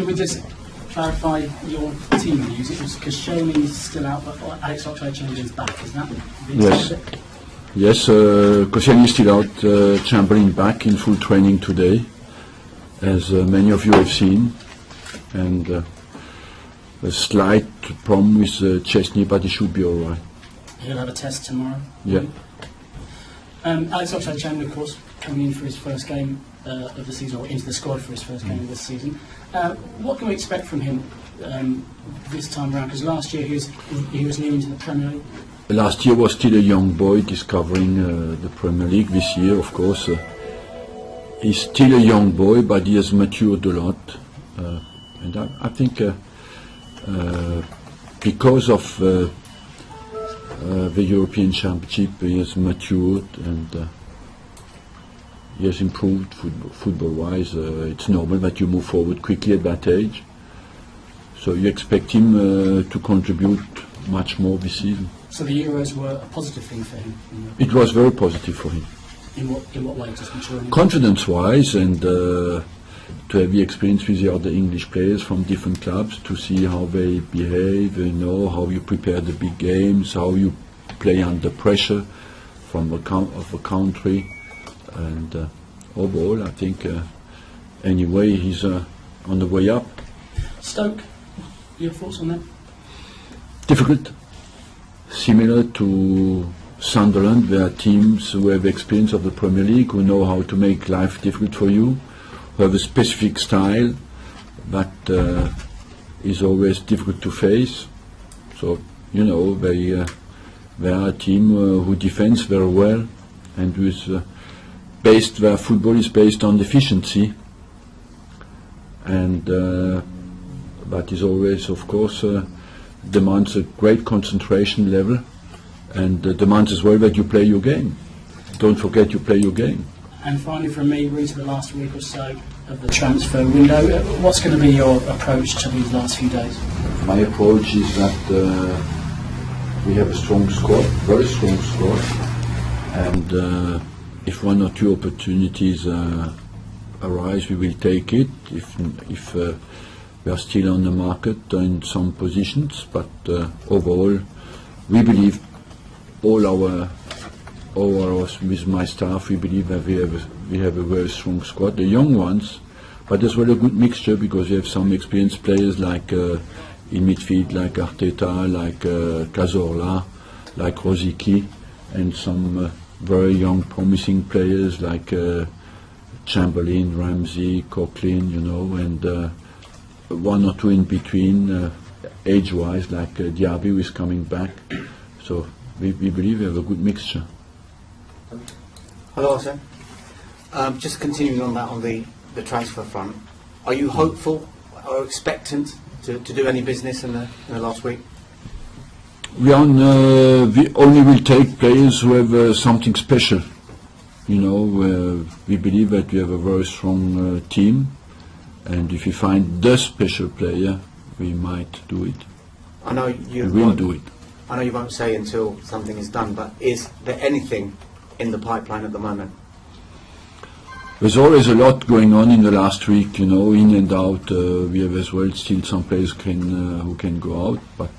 Can we just clarify your team news? It was Koscielny's still out, but Alex Oxlade-Chamberlain's back. Is that the Yes. extent of it? Yes, Koscielny is still out, Chamberlain back in full training today, as many of you have seen, and a slight problem with Chesney, but he should be all right. He'll have a test tomorrow. Yeah. Alex Oxlade-Chamberlain, of course, coming in for his first game of the season, or into the squad for his first game of this season. What can we expect from him this time around? Because last year he was new into the Premier League. Last year was still a young boy discovering the Premier League. This year, of course, he's still a young boy, but he has matured a lot. And I think because of the European Championship, he has matured and he has improved football-wise. It's normal that you move forward quickly at that age. So you expect him to contribute much more this season. So the Euros were a positive thing for him? It was very positive for him. In what way? Just maturing? Confidence-wise, and to have the experience with the other English players from different clubs, to see how they behave, how you prepare the big games, how you play under pressure from a country, and overall, I think anyway he's on the way up. Stoke, your thoughts on that? Difficult. Similar to Sunderland, there are teams who have experience of the Premier League, who know how to make life difficult for you, who have a specific style that is always difficult to face. So, they are a team who defends very well, and where football is based on efficiency, and that is always, of course, demands a great concentration level, and demands as well that you play your game. Don't forget you play your game. And finally from me, we're into the last week or so of the transfer window. What's going to be your approach to these last few days? My approach is that we have a strong squad, very strong squad, and if one or two opportunities arise, we will take it. If we are still on the market in some positions, but overall, we believe with my staff, we believe that we have a very strong squad. The young ones, but as well a good mixture, because you have some experienced players like in midfield, like Arteta, like Cazorla, like Rosicky, and some very young, promising players like Chamberlain, Ramsey, Coughlin, and one or two in between, age-wise, like Diaby, who is coming back. So we believe we have a good mixture. Hello, Arsene. Just continuing on that, on the transfer front, are you hopeful or expectant to do any business in the last week? We only will take players who have something special. We believe that we have a very strong team, and if we find the special player, we might do it. We will do it. I know you won't say until something is done, but is there anything in the pipeline at the moment? There's always a lot going on in the last week, in and out. We have as well still some players who can go out, but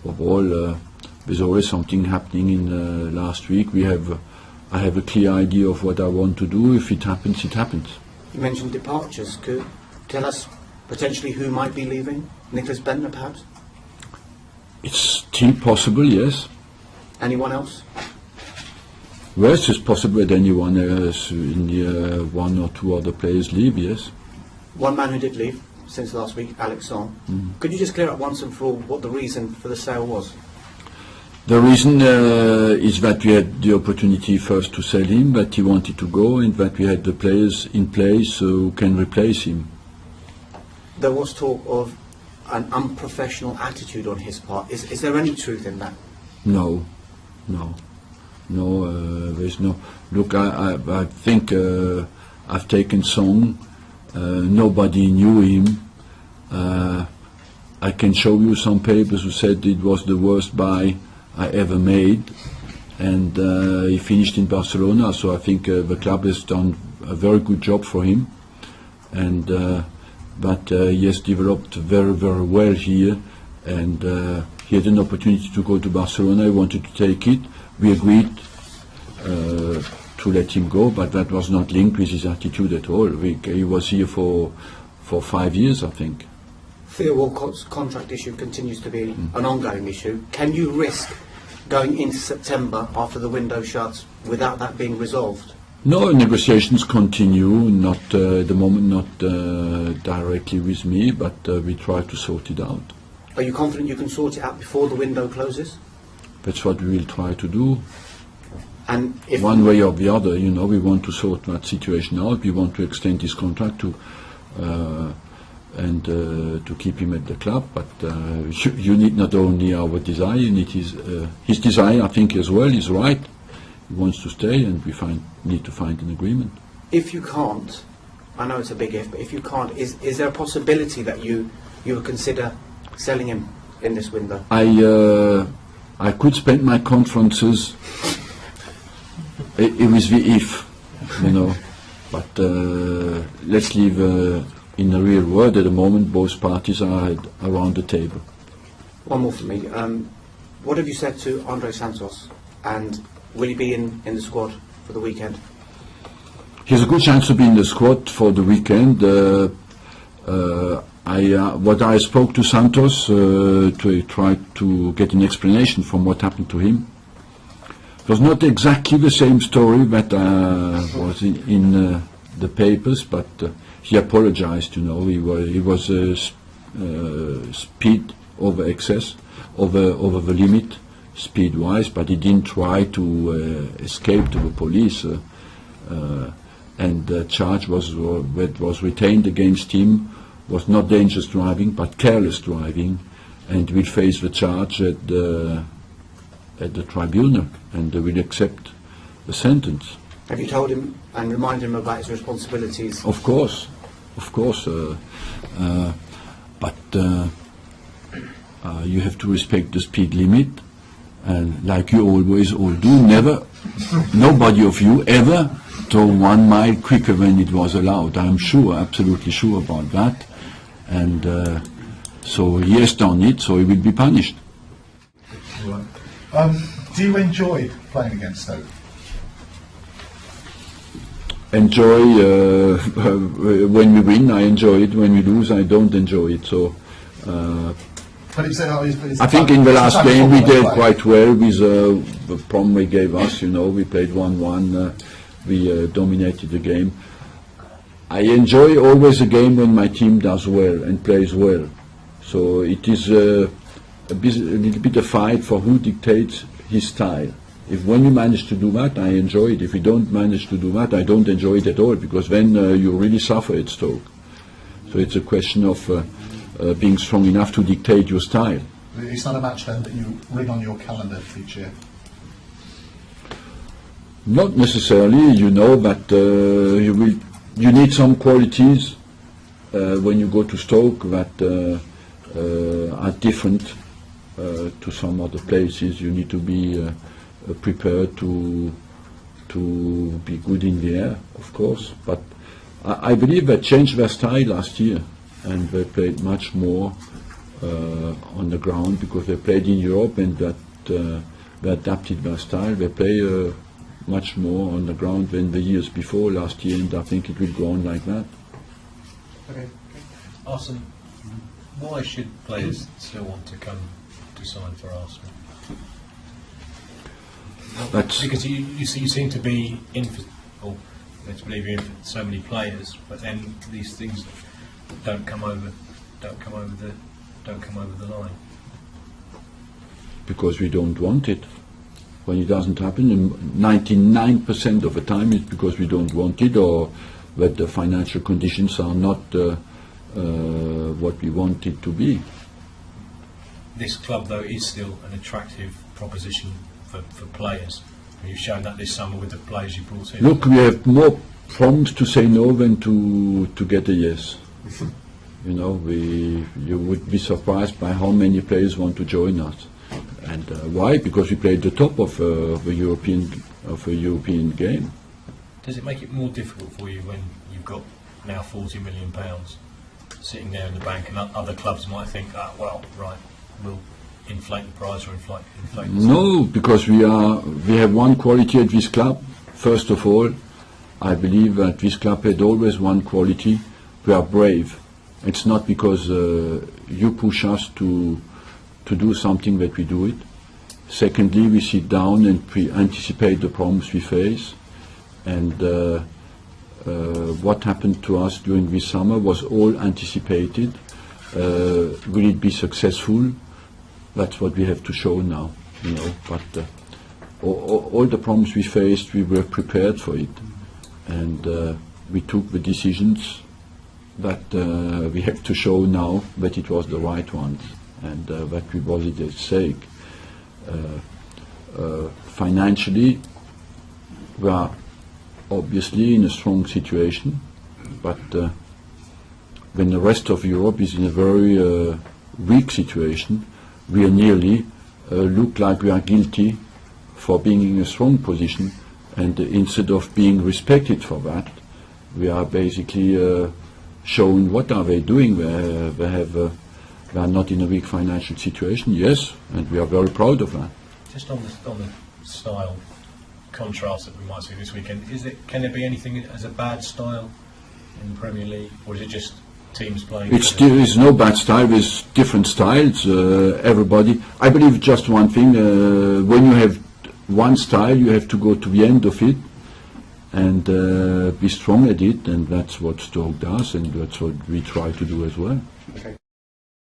overall, there's always something happening in the last week. I have a clear idea of what I want to do. If it happens, it happens. You mentioned departures. Could you tell us potentially who might be leaving? Nicholas Bentner, perhaps? It's still possible, yes. Anyone else? Well, it's just possible that anyone else, one or two other players leave, yes. One man who did leave since last week, Arsène. Could you just clear up once and for all what the reason for the sale was? The reason is that we had the opportunity first to sell him, that he wanted to go, and that we had the players in place who can replace him. There was talk of an unprofessional attitude on his part. Is there any truth in that? No, there's no. Look, I think I've taken Song. Nobody knew him. I can show you some papers who said it was the worst buy I ever made, and he finished in Barcelona. So I think the club has done a very good job for him, and but he has developed very, very well here, and he had an opportunity to go to Barcelona. He wanted to take it. We agreed to let him go, but that was not linked with his attitude at all. He was here for 5 years, I think. Theo Walcott's contract issue continues to be an ongoing issue. Can you risk going into September after the window shuts without that being resolved? No, negotiations continue, not at the moment, not directly with me, but we try to sort it out. Are you confident you can sort it out before the window closes? That's what we will try to do. And if one way or the other, you know, we want to sort that situation out. We want to extend his contract to to keep him at the club. But you need not only our desire, you need his desire. I think as well is right. He wants to stay, and we need to find an agreement. If you can't, I know it's a big if, but if you can't, is there a possibility that you would consider selling him in this window? I could spend my conferences with the if, you know, but let's leave in the real world at the moment. Both parties are around the table. One more for me. What have you said to Andre Santos, and will he be in the squad for the weekend? He has a good chance to be in the squad for the weekend. What I spoke to Santos to try to get an explanation from what happened to him. It was not exactly the same story that was in the papers, but he apologized. You know, he was speed over excess, over the limit, speed-wise, but he didn't try to escape to the police. And the charge that was retained against him was not dangerous driving, but careless driving, and will face the charge at the tribunal, and they will accept the sentence. Have you told him and reminded him about his responsibilities? Of course. But you have to respect the speed limit, and like you always all do, nobody of you ever drove 1 mile quicker than it was allowed. I'm sure, absolutely sure about that. And so he has done it, so he will be punished. Do you enjoy playing against Stoke? Enjoy when we win. I enjoy it. When we lose, I don't enjoy it. So But I think in the last game we did quite well with the problem they gave us. You know, we played 1-1. We dominated the game. I enjoy always a game when my team does well and plays well. So it is a little bit a fight for who dictates his style. If when we manage to do that, I enjoy it. If we don't manage to do that, I don't enjoy it at all, because then you really suffer at Stoke. So it's a question of being strong enough to dictate your style. It's not a match then that you ring on your calendar each year? Not necessarily. You know that you need some qualities when you go to Stoke that are different to some other places. You need to be prepared to be good in the air, of course. But I believe they changed their style last year, and they played much more on the ground because they played in Europe, and that they adapted their style. They play much more on the ground than the years before last year, and I think it will go on like that. Okay. Arsene, why should players still want to come to sign for Arsenal? Because you seem to be in for, or let's believe you're in for so many players, but then these things don't come over the line. Because we don't want it. When it doesn't happen, and 99% of the time it's because we don't want it, or that the financial conditions are not what we want it to be. This club, though, is still an attractive proposition for players. You've shown that this summer with the players you brought in. Look, we have more problems to say no than to get a yes. You know, you would be surprised by how many players want to join us. And why? Because we play at the top of a European game. Does it make it more difficult for you when you've got now £40 million sitting there in the bank, and other clubs might think, well, right, we'll inflate the price or inflate the No, because we have one quality at this club. First of all, I believe that this club had always one quality. We are brave. It's not because you push us to do something that we do it. Secondly, we sit down and anticipate the problems we face. And what happened to us during this summer was all anticipated. Will it be successful? That's what we have to show now, you know. But all the problems we faced, we were prepared for it, and we took the decisions that we have to show now that it was the right ones, and that we was it at stake. Financially, we are obviously in a strong situation, but when the rest of Europe is in a very weak situation, we are nearly look like we are guilty for being in a strong position, and instead of being respected for that, we are basically shown what are they doing. They are not in a weak financial situation, yes, and we are very proud of that. Just on the style contrast that we might see this weekend, can there be anything as a bad style in the Premier League, or is it just teams playing? There is no bad style. There's different styles. Everybody. I believe just one thing. When you have one style, you have to go to the end of it and be strong at it, and that's what Stoke does, and that's what we try to do as well. Okay.